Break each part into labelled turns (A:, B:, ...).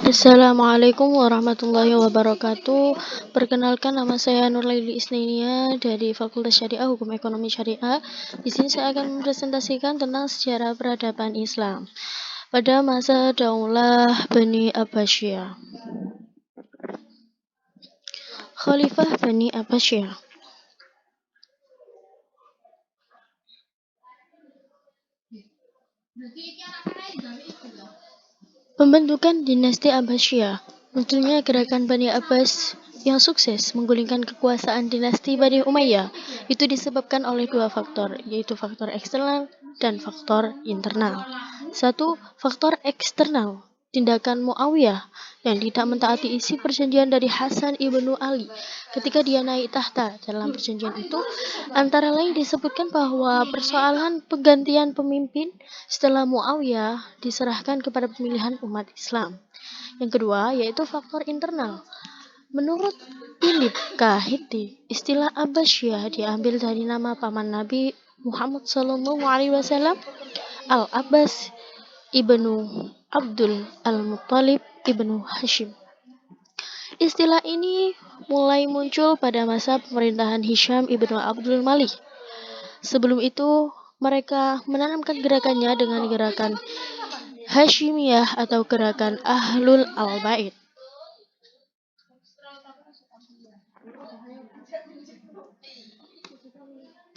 A: Assalamualaikum warahmatullahi wabarakatuh. Perkenalkan, nama saya Nurlaili Isninia dari Fakultas Syariah Hukum Ekonomi Syariah. Di sini saya akan mempresentasikan tentang sejarah peradaban Islam pada masa Daulah Bani Abbasiyah. Khalifah Bani Abbasiyah. Pembentukan dinasti Abbasiyah. Munculnya gerakan Bani Abbas yang sukses menggulingkan kekuasaan dinasti Bani Umayyah itu disebabkan oleh dua faktor, yaitu faktor eksternal dan faktor internal. Satu, faktor eksternal. Tindakan Muawiyah yang tidak mentaati isi perjanjian dari Hasan ibnu Ali ketika dia naik tahta. Dalam perjanjian itu antara lain disebutkan bahwa persoalan penggantian pemimpin setelah Muawiyah diserahkan kepada pemilihan umat Islam. Yang kedua yaitu faktor internal. Menurut Philip K. Hitti, istilah Abbasiyah diambil dari nama paman Nabi Muhammad SAW, Al-Abbas ibnu Abdul Al-Muttalib ibnu Hashim. Istilah ini mulai muncul pada masa pemerintahan Hisham ibnu Abdul Malik. Sebelum itu, mereka menanamkan gerakannya dengan gerakan Hashimiyah atau gerakan Ahlul Al-Bait.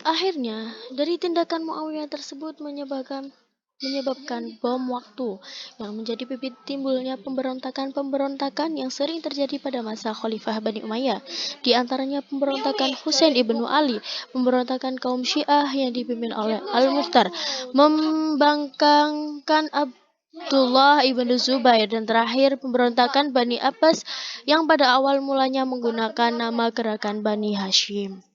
A: Akhirnya, dari tindakan Muawiyah tersebut menyebabkan bom waktu yang menjadi bibit timbulnya pemberontakan yang sering terjadi pada masa Khalifah Bani Umayyah, di antaranya pemberontakan Husain ibnu Ali, pemberontakan kaum Syiah yang dipimpin oleh Al-Mukhtar, membangkangkan Abdullah ibnu Zubair, dan terakhir pemberontakan Bani Abbas yang pada awal mulanya menggunakan nama gerakan Bani Hashim.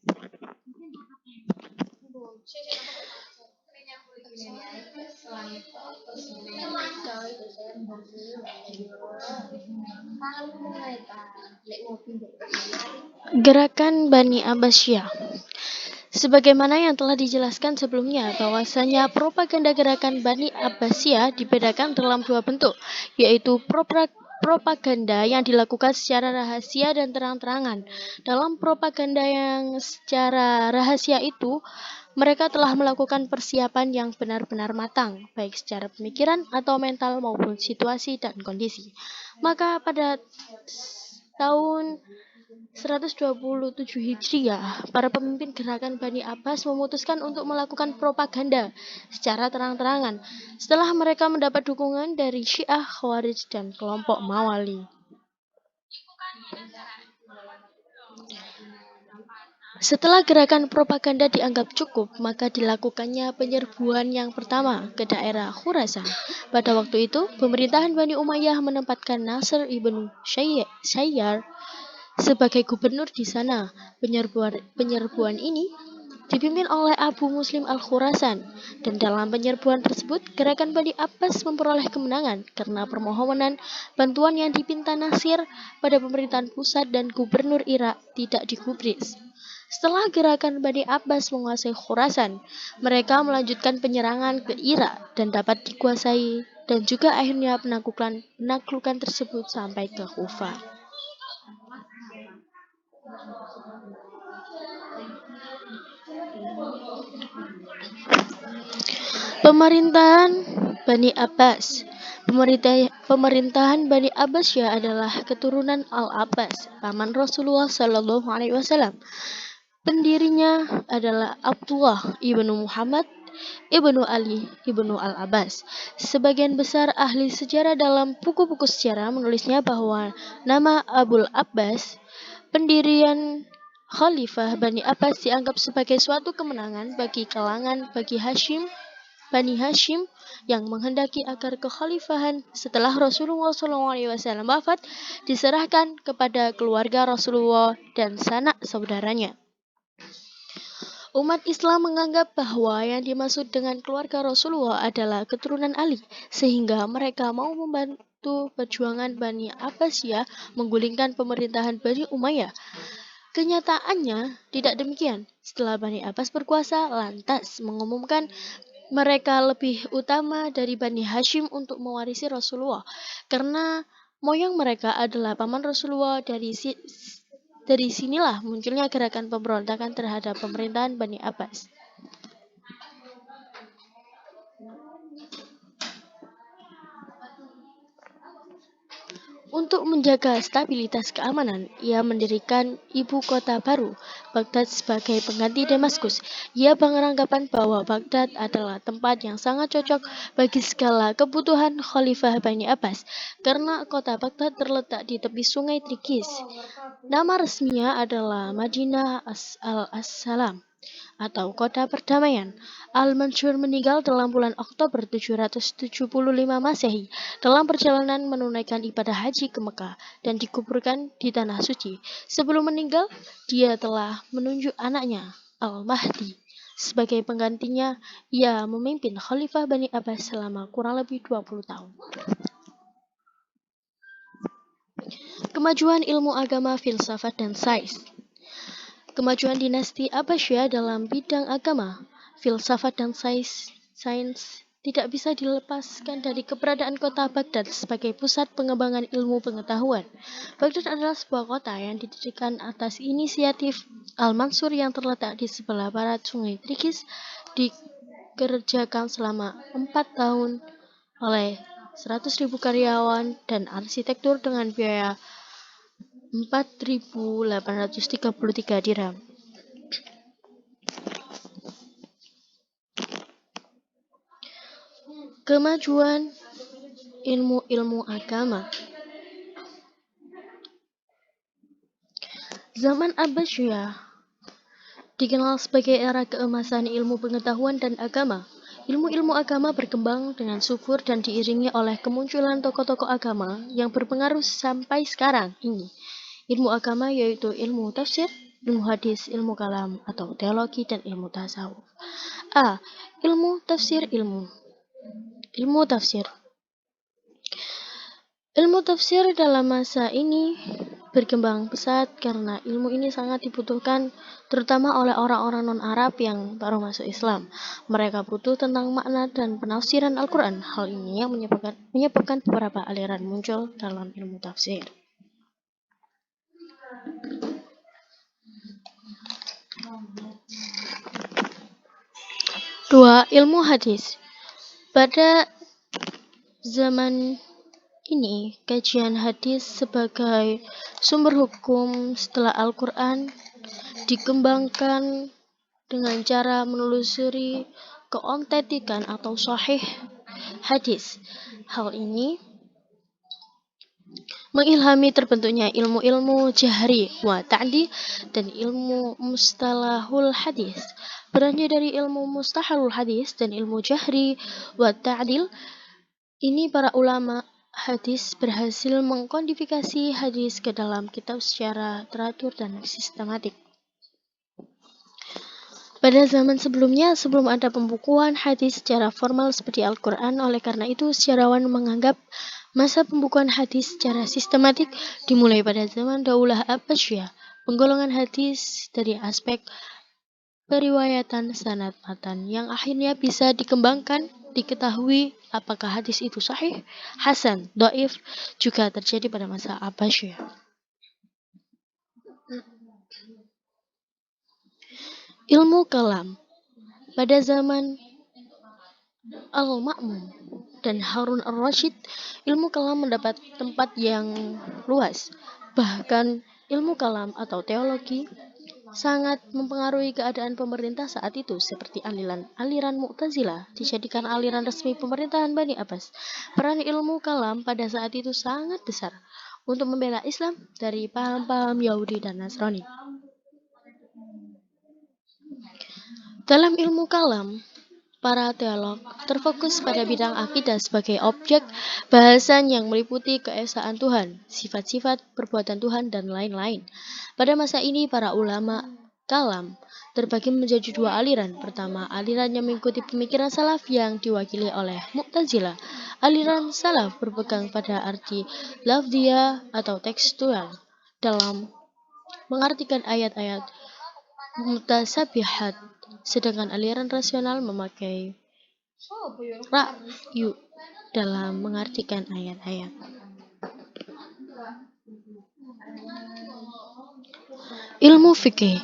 A: Gerakan Bani Abbasiyah. Sebagaimana yang telah dijelaskan sebelumnya, bahwasanya propaganda gerakan Bani Abbasiyah dibedakan dalam dua bentuk, yaitu propaganda yang dilakukan secara rahasia dan terang-terangan. Dalam propaganda yang secara rahasia itu, mereka telah melakukan persiapan yang benar-benar matang, baik secara pemikiran atau mental maupun situasi dan kondisi. Maka pada tahun 127 Hijriah, para pemimpin gerakan Bani Abbas memutuskan untuk melakukan propaganda secara terang-terangan setelah mereka mendapat dukungan dari Syiah, Khawarij, dan kelompok Mawali. Setelah gerakan propaganda dianggap cukup, maka dilakukannya penyerbuan yang pertama ke daerah Khurasan. Pada waktu itu, pemerintahan Bani Umayyah menempatkan Nasr ibnu Syayyar sebagai gubernur di sana. Penyerbuan ini dipimpin oleh Abu Muslim Al-Khurasan, dan dalam penyerbuan tersebut gerakan Bani Abbas memperoleh kemenangan karena permohonan bantuan yang dipinta Nasir pada pemerintahan pusat dan gubernur Irak tidak digubris. Setelah gerakan Bani Abbas menguasai Khurasan, mereka melanjutkan penyerangan ke Irak dan dapat dikuasai, dan juga akhirnya penaklukan tersebut sampai ke Kufah. Pemerintahan Bani Abbas. Pemerintahan Bani Abbasiyah adalah keturunan Al-Abbas, paman Rasulullah Shallallahu Alaihi Wasallam. Pendirinya adalah Abdullah ibnu Muhammad ibnu Ali ibnu Al-Abbas. Sebagian besar ahli sejarah dalam buku-buku sejarah menulisnya bahwa nama Abul Abbas, pendirian Khalifah Bani Abbas, dianggap sebagai suatu kemenangan bagi kalangan Bani Hashim yang menghendaki agar kekhalifahan setelah Rasulullah SAW wafat diserahkan kepada keluarga Rasulullah dan sanak saudaranya. Umat Islam menganggap bahwa yang dimaksud dengan keluarga Rasulullah adalah keturunan Ali, sehingga mereka mau membantu perjuangan Bani Abbasiyah menggulingkan pemerintahan Bani Umayyah. Kenyataannya tidak demikian. Setelah Bani Abbas berkuasa, lantas mereka lebih utama dari Bani Hashim untuk mewarisi Rasulullah, karena moyang mereka adalah paman Rasulullah. Dari sinilah munculnya gerakan pemberontakan terhadap pemerintahan Bani Abbas. Untuk menjaga stabilitas keamanan, ia mendirikan ibu kota baru, Baghdad, sebagai pengganti Damaskus. Ia beranggapan bahwa Baghdad adalah tempat yang sangat cocok bagi segala kebutuhan Khalifah Bani Abbas, karena kota Baghdad terletak di tepi sungai Tigris. Nama resminya adalah Madinah al-Salam, atau Kota Perdamaian. Al-Mansur meninggal dalam bulan Oktober 775 Masehi dalam perjalanan menunaikan ibadah haji ke Mekah dan dikuburkan di Tanah Suci. Sebelum meninggal, dia telah menunjuk anaknya, Al-Mahdi, sebagai penggantinya. Ia memimpin Khalifah Bani Abbas selama kurang lebih 20 tahun. Kemajuan ilmu agama, filsafat, dan sains. Kemajuan dinasti Abbasiyah dalam bidang agama, filsafat, dan sains tidak bisa dilepaskan dari keberadaan kota Baghdad sebagai pusat pengembangan ilmu pengetahuan. Baghdad adalah sebuah kota yang didirikan atas inisiatif Al-Mansur yang terletak di sebelah barat Sungai Tigris, dikerjakan selama 4 tahun oleh 100.000 karyawan dan arsitektur dengan biaya 4.833 dirham. Kemajuan ilmu agama. Zaman Abbasiyah dikenal sebagai era keemasan ilmu pengetahuan dan agama. Ilmu-ilmu agama berkembang dengan subur dan diiringi oleh kemunculan tokoh-tokoh agama yang berpengaruh sampai sekarang ini. Ilmu agama yaitu ilmu tafsir, ilmu hadis, ilmu kalam atau teologi, dan ilmu tasawuf. A. Ilmu tafsir. Ilmu tafsir. Ilmu tafsir dalam masa ini berkembang pesat karena ilmu ini sangat dibutuhkan terutama oleh orang-orang non-Arab yang baru masuk Islam. Mereka butuh tentang makna dan penafsiran Al-Quran. Hal ini yang menyebabkan beberapa aliran muncul dalam ilmu tafsir. 2. Ilmu hadis. Pada zaman ini, kajian hadis sebagai sumber hukum setelah Al-Quran dikembangkan dengan cara menelusuri keautentikan atau sahih hadis. Hal ini mengilhami terbentuknya ilmu-ilmu jahri wa ta'di dan ilmu mustalahul hadis. Beranjak dari ilmu mustalahul hadis dan ilmu jahri wa ta'dil, ini para ulama hadis berhasil mengkodifikasi hadis ke dalam kitab secara teratur dan sistematik. Pada zaman sebelumnya, sebelum ada pembukuan hadis secara formal seperti Al-Quran, oleh karena itu sejarawan menganggap masa pembukuan hadis secara sistematik dimulai pada zaman Daulah Abbasiyah. Penggolongan hadis dari aspek periwayatan sanad matan yang akhirnya bisa diketahui apakah hadis itu sahih, hasan, dhaif, juga terjadi pada masa Abbasiyah. Ilmu kalam. Pada zaman Al-Ma'mun dan Harun al-Rashid, ilmu kalam mendapat tempat yang luas. Bahkan ilmu kalam atau teologi sangat mempengaruhi keadaan pemerintah saat itu, seperti aliran Mu'tazilah dijadikan aliran resmi pemerintahan Bani Abbas. Peran ilmu kalam pada saat itu sangat besar untuk membela Islam dari paham-paham Yahudi dan Nasrani. Dalam ilmu kalam, para teolog terfokus pada bidang akidah sebagai objek bahasan yang meliputi keesaan Tuhan, sifat-sifat, perbuatan Tuhan, dan lain-lain. Pada masa ini, para ulama kalam terbagi menjadi 2 aliran. Pertama, aliran yang mengikuti pemikiran salaf yang diwakili oleh Mu'tazilah. Aliran salaf berpegang pada arti lafziyah atau tekstual dalam mengartikan ayat-ayat mutasabihat, sedangkan aliran rasional memakai ra'yu dalam mengartikan ayat-ayat. Ilmu fikih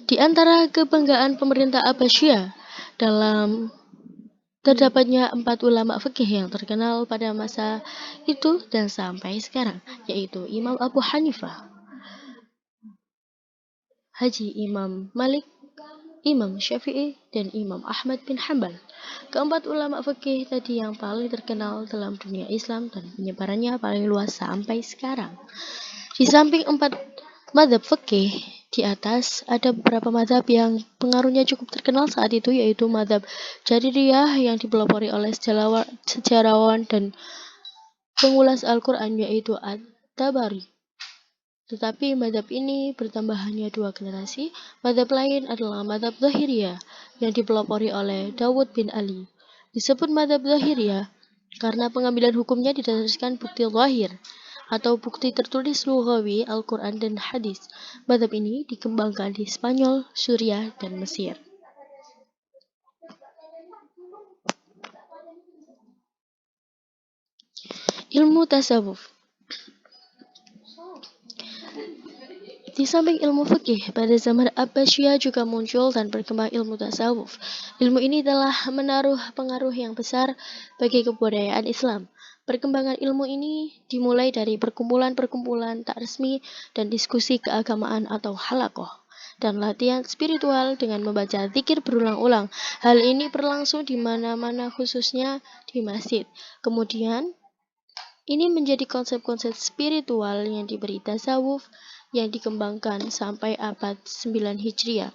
A: di antara kebanggaan pemerintah Abbasiyah dalam terdapatnya 4 ulama fikih yang terkenal pada masa itu dan sampai sekarang, yaitu Imam Abu Hanifah, Haji Imam Malik, Imam Syafi'i, dan Imam Ahmad bin Hanbal. Keempat ulama fikih tadi yang paling terkenal dalam dunia Islam dan penyebarannya paling luas sampai sekarang. Di samping 4 mazhab fikih di atas, ada beberapa mazhab yang pengaruhnya cukup terkenal saat itu, yaitu mazhab Jaririyah yang dipelopori oleh sejarawan dan pengulas Al-Quran, yaitu At-Tabari. Tetapi mazhab ini bertambah hanya 2 generasi. Mazhab lain adalah mazhab Zahiriyah yang dipelopori oleh Dawud bin Ali. Disebut mazhab Zahiriyah karena pengambilan hukumnya didasarkan bukti zahir atau bukti tertulis lughawi Al-Quran dan hadis. Mazhab ini dikembangkan di Spanyol, Suriah, dan Mesir. Ilmu tasawuf. Di samping ilmu fikih, pada zaman Abbasiyah juga muncul dan berkembang ilmu tasawuf. Ilmu ini telah menaruh pengaruh yang besar bagi kebudayaan Islam. Perkembangan ilmu ini dimulai dari perkumpulan-perkumpulan tak resmi dan diskusi keagamaan atau halakoh, dan latihan spiritual dengan membaca zikir berulang-ulang. Hal ini berlangsung di mana-mana, khususnya di masjid. Kemudian, ini menjadi konsep-konsep spiritual yang diberi tasawuf yang dikembangkan sampai abad 9 Hijriah.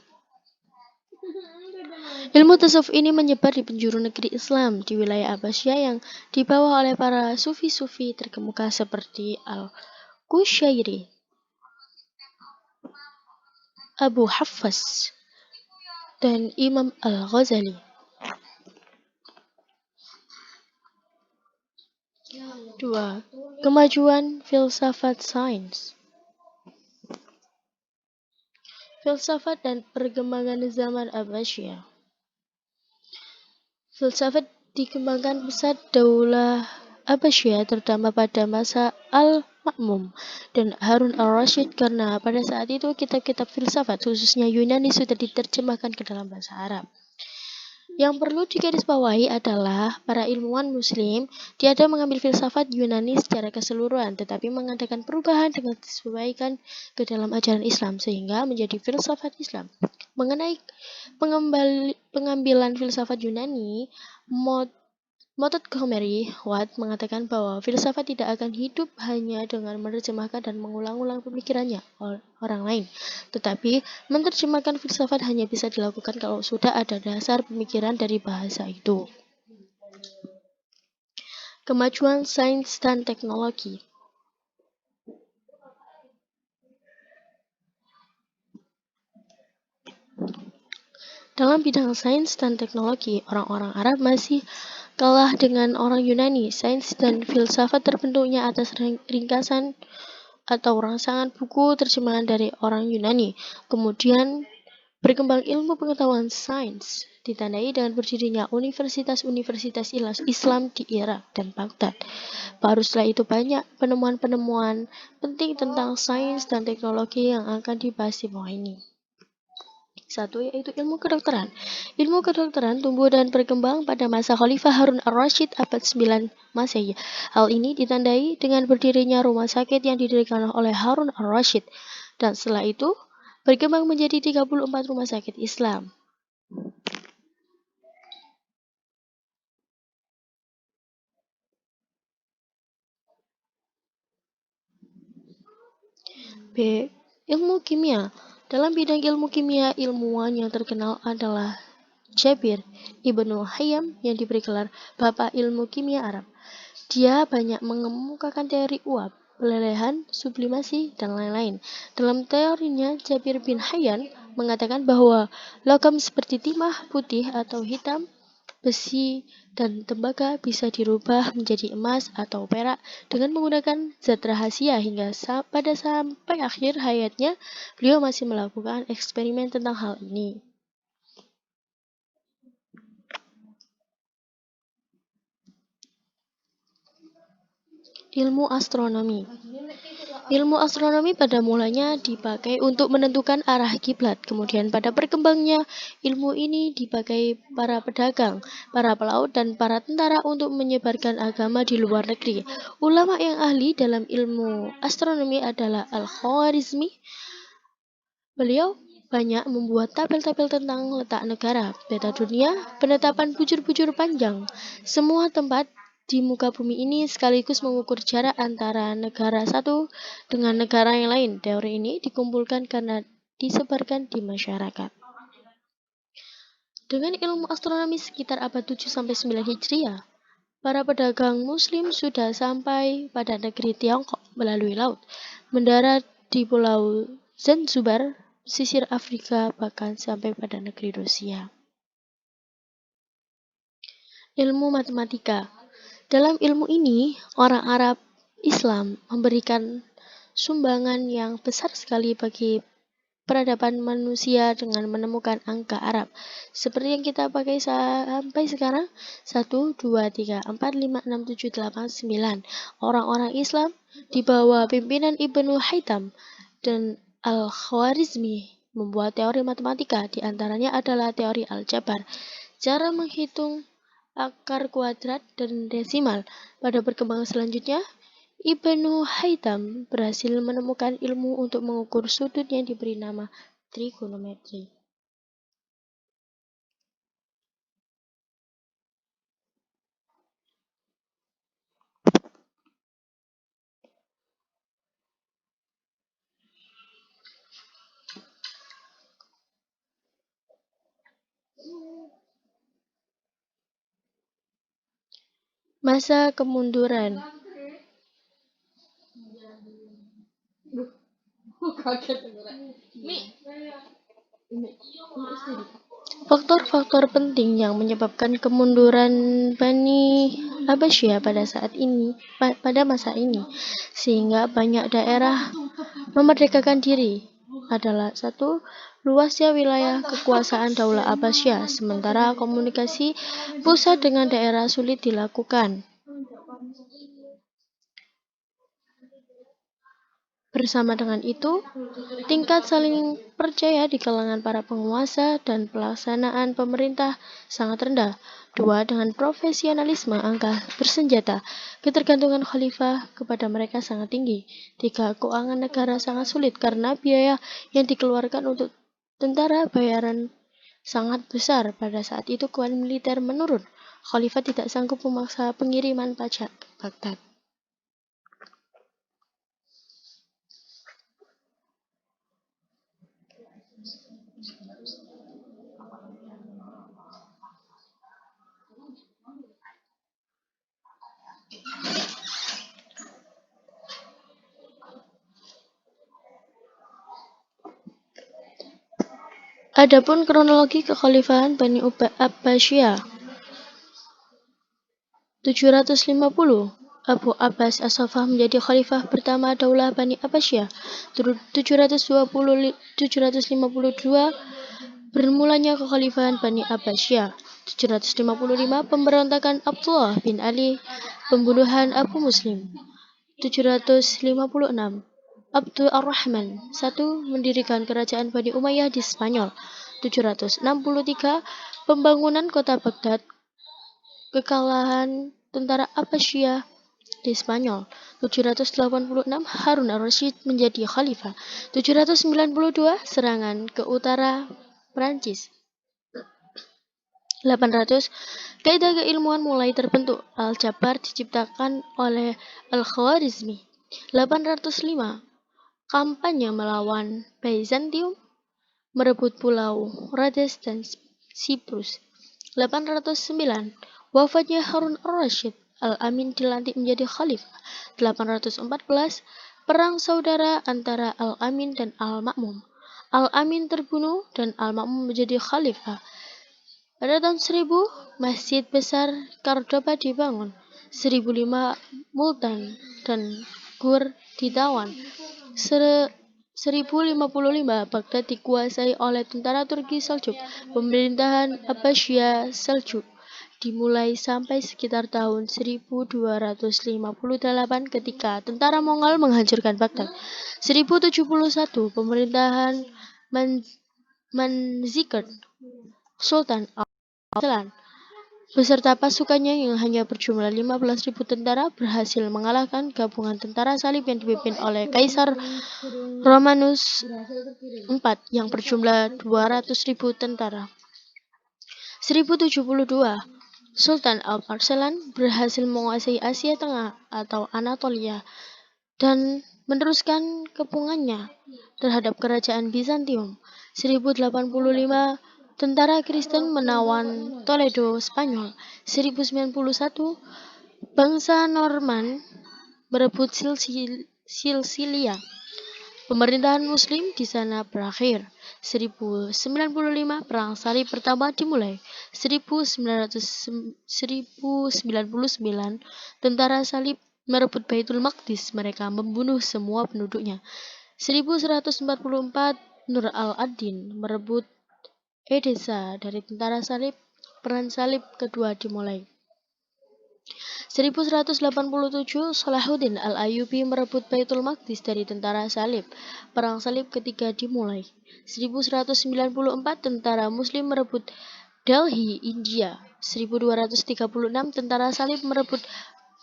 A: Ilmu tasawuf ini menyebar di penjuru negeri Islam di wilayah Abbasiyah yang dibawa oleh para sufi-sufi terkemuka seperti Al-Qushairi, Abu Haffaz, dan Imam Al-Ghazali. 2. Kemajuan filsafat sains. Filsafat dan perkembangan zaman Abbasiyah. Filsafat dikembangkan pesat Daulah Abbasiyah, terutama pada masa Al-Ma'mun dan Harun al-Rashid, karena pada saat itu kitab-kitab filsafat khususnya Yunani sudah diterjemahkan ke dalam bahasa Arab. Yang perlu digarisbawahi adalah para ilmuwan muslim tiada mengambil filsafat Yunani secara keseluruhan, tetapi mengadakan perubahan dengan disesuaikan ke dalam ajaran Islam sehingga menjadi filsafat Islam. Mengenai pengambilan filsafat Yunani, Montgomery Watt mengatakan bahwa filsafat tidak akan hidup hanya dengan menerjemahkan dan mengulang-ulang pemikirannya orang lain, tetapi menerjemahkan filsafat hanya bisa dilakukan kalau sudah ada dasar pemikiran dari bahasa itu. Kemajuan sains dan teknologi. Dalam bidang sains dan teknologi, orang-orang Arab masih kalah dengan orang Yunani. Sains dan filsafat terbentuknya atas ringkasan atau rangsangan buku terjemahan dari orang Yunani. Kemudian berkembang ilmu pengetahuan sains, ditandai dengan berdirinya universitas-universitas Islam di Irak dan Baghdad. Baru setelah itu banyak penemuan-penemuan penting tentang sains dan teknologi yang akan dibahas di bawah ini. 1. Yaitu ilmu kedokteran. Ilmu kedokteran tumbuh dan berkembang pada masa Khalifah Harun al-Rashid abad 9 Masehi. Hal ini ditandai dengan berdirinya rumah sakit yang didirikan oleh Harun al-Rashid, dan setelah itu berkembang menjadi 34 rumah sakit Islam. B. Ilmu kimia. Dalam bidang ilmu kimia, ilmuwan yang terkenal adalah Jabir Ibnu Hayyam yang diberi gelar Bapak Ilmu Kimia Arab. Dia banyak mengemukakan teori uap, pelelehan, sublimasi, dan lain-lain. Dalam teorinya, Jabir bin Hayyan mengatakan bahwa logam seperti timah, putih, atau hitam, besi, dan tembaga bisa dirubah menjadi emas atau perak dengan menggunakan zat rahasia, hingga pada sampai akhir hayatnya beliau masih melakukan eksperimen tentang hal ini. Ilmu astronomi. Ilmu astronomi pada mulanya dipakai untuk menentukan arah kiblat. Kemudian pada perkembangannya, ilmu ini dipakai para pedagang, para pelaut, dan para tentara untuk menyebarkan agama di luar negeri. Ulama yang ahli dalam ilmu astronomi adalah Al-Khwarizmi. Beliau banyak membuat tabel-tabel tentang letak negara, peta dunia, penetapan bujur-bujur panjang. Semua tempat di muka bumi ini sekaligus mengukur jarak antara negara satu dengan negara yang lain. Teori ini dikumpulkan karena disebarkan di masyarakat. Dengan ilmu astronomi sekitar abad 7-9 Hijriah, para pedagang muslim sudah sampai pada negeri Tiongkok melalui laut, mendarat di pulau Zanzibar, pesisir Afrika, bahkan sampai pada negeri Rusia. Ilmu matematika. Dalam ilmu ini, orang Arab Islam memberikan sumbangan yang besar sekali bagi peradaban manusia dengan menemukan angka Arab seperti yang kita pakai sampai sekarang: 1, 2, 3, 4, 5, 6, 7, 8, 9. Orang-orang Islam di bawah pimpinan Ibnu Haytham dan Al-Khwarizmi membuat teori matematika, di antaranya adalah teori aljabar, cara menghitung akar kuadrat dan desimal. Pada perkembangan selanjutnya, Ibnu Haytham berhasil menemukan ilmu untuk mengukur sudut yang diberi nama trigonometri. Masa kemunduran. Faktor-faktor penting yang menyebabkan kemunduran Bani Abbasiyah pada masa ini, sehingga banyak daerah memerdekakan diri, adalah: 1. Luasnya wilayah kekuasaan Daulah Abbasiyah, sementara komunikasi pusat dengan daerah sulit dilakukan. Bersama dengan itu, tingkat saling percaya di kalangan para penguasa dan pelaksanaan pemerintah sangat rendah. 2. Dengan profesionalisme angka bersenjata, ketergantungan khalifah kepada mereka sangat tinggi. 3. Keuangan negara sangat sulit karena biaya yang dikeluarkan untuk tentara bayaran sangat besar. Pada saat itu keuangan militer menurun. Khalifah tidak sanggup memaksa pengiriman pajak ke Baghdad. Adapun kronologi kekhalifahan Bani Abbasiyah 750, Abu Abbas As-Saffah menjadi khalifah pertama Daulah Bani Abbasiyah. 752 bermulanya kekhalifahan Bani Abbasiyah. 755 pemberontakan Abdullah bin Ali, pembunuhan Abu Muslim. 756 Abdul Ar-Rahman I mendirikan kerajaan Bani Umayyah di Spanyol. 763 pembangunan kota Baghdad, kekalahan tentara Abbasiyah di Spanyol. 786 Harun al-Rashid menjadi khalifah. 792 serangan ke utara Prancis. 800 kaidah keilmuan mulai terbentuk. Al-Jabar diciptakan oleh Al-Khwarizmi. 805 kampanye melawan Byzantium, merebut pulau Rhodes dan Siprus. 809 wafatnya Harun al-Rashid, Al-Amin dilantik menjadi khalifah. 814 perang saudara antara Al-Amin dan Al-Ma'mun. Al-Amin terbunuh dan Al-Ma'mun menjadi khalifah. Pada tahun 1000, Masjid Besar Cordoba dibangun. 1005 Multan dan Gur ditawan. 1055 Baghdad dikuasai oleh tentara Turki Seljuk. Pemerintahan Abbasiyah Seljuk dimulai sampai sekitar tahun 1258 ketika tentara Mongol menghancurkan Baghdad. 1071 pemerintahan Manzikert Sultan Al-Arslan beserta pasukannya yang hanya berjumlah 15.000 tentara berhasil mengalahkan gabungan tentara salib yang dipimpin oleh Kaisar Romanus IV yang berjumlah 200.000 tentara. 1072 Sultan Al-Arslan berhasil menguasai Asia Tengah atau Anatolia dan meneruskan kepungannya terhadap kerajaan Bizantium. 1085 tentara Kristen menawan Toledo, Spanyol. 1091 bangsa Norman merebut Sisilia. Pemerintahan Muslim di sana berakhir. 1095 Perang Salib pertama dimulai. 1099 tentara Salib merebut Baitul Maqdis. Mereka membunuh semua penduduknya. 1144 Nur al-Adin merebut Edessa dari tentara Salib. Perang Salib kedua dimulai. 1187 Salahuddin al-Ayyubi merebut Baitul Maqdis dari tentara Salib. Perang Salib ketiga dimulai. 1194 tentara Muslim merebut Delhi, India. 1236 tentara Salib merebut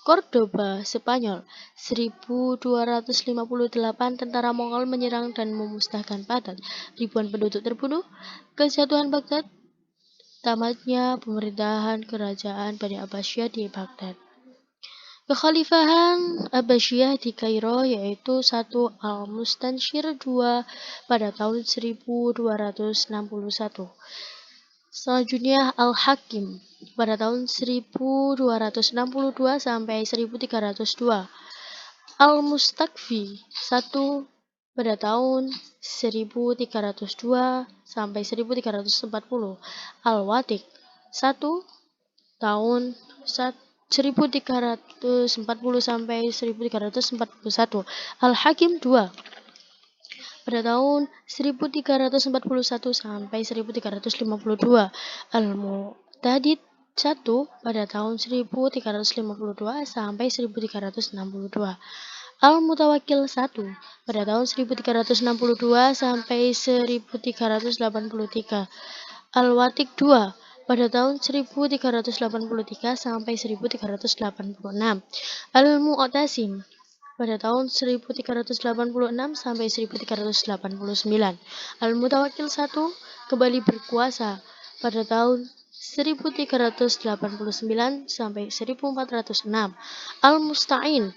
A: Cordoba, Spanyol. 1258 tentara Mongol menyerang dan memusnahkan Baghdad. Ribuan penduduk terbunuh. Kejatuhan Baghdad. Tamatnya pemerintahan kerajaan Bani Abbasiyah di Baghdad. Kekhalifahan Abbasiyah di Kairo yaitu 1 Al-Mustansyir 2 pada tahun 1261. Selanjutnya Al-Hakim pada tahun 1262 sampai 1302. Al-Mustakfi 1 pada tahun 1302 sampai 1340. Al-Watiq 1 tahun 1340 sampai 1341. Al-Hakim 2 pada tahun 1341 sampai 1352. Al-Mu'tadid 1 pada tahun 1352 sampai 1362. Al-Mutawakkil 1 pada tahun 1362 sampai 1383. Al-Watiq 2 pada tahun 1383 sampai 1386. Al-Mu'tasim pada tahun 1386 sampai 1389. Al-Mutawakkil 1 kembali berkuasa pada tahun 1389 sampai 1406. Al-Musta'in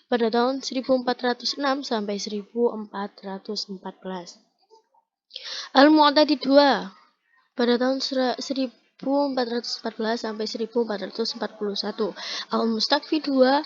A: pada tahun 1406 sampai 1414. Al-Mu'tadid 2 pada tahun 1414 sampai 1441. Al-Mustakfi 2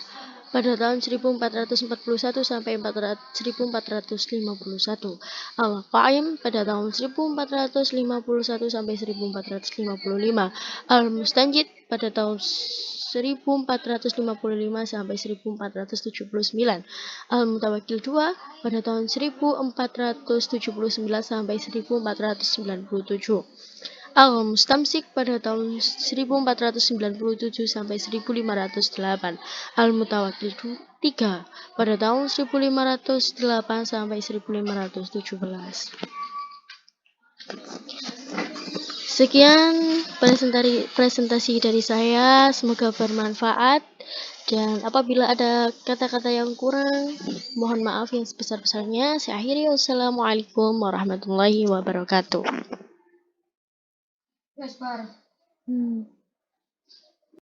A: pada tahun 1441 sampai 1451. Al-Qaim pada tahun 1451 sampai 1455. Al-Mustanjid pada tahun 1455 sampai 1479. Al-Mutawakkil 2 pada tahun 1479 sampai 1497. Al-Mustamsik pada tahun 1497 sampai 1508. Al-Mutawakkil 3 pada tahun 1508 sampai 1517. Sekian presentasi dari saya, semoga bermanfaat, dan apabila ada kata-kata yang kurang, mohon maaf yang sebesar-besarnya. Saya akhiri, wassalamualaikum warahmatullahi wabarakatuh.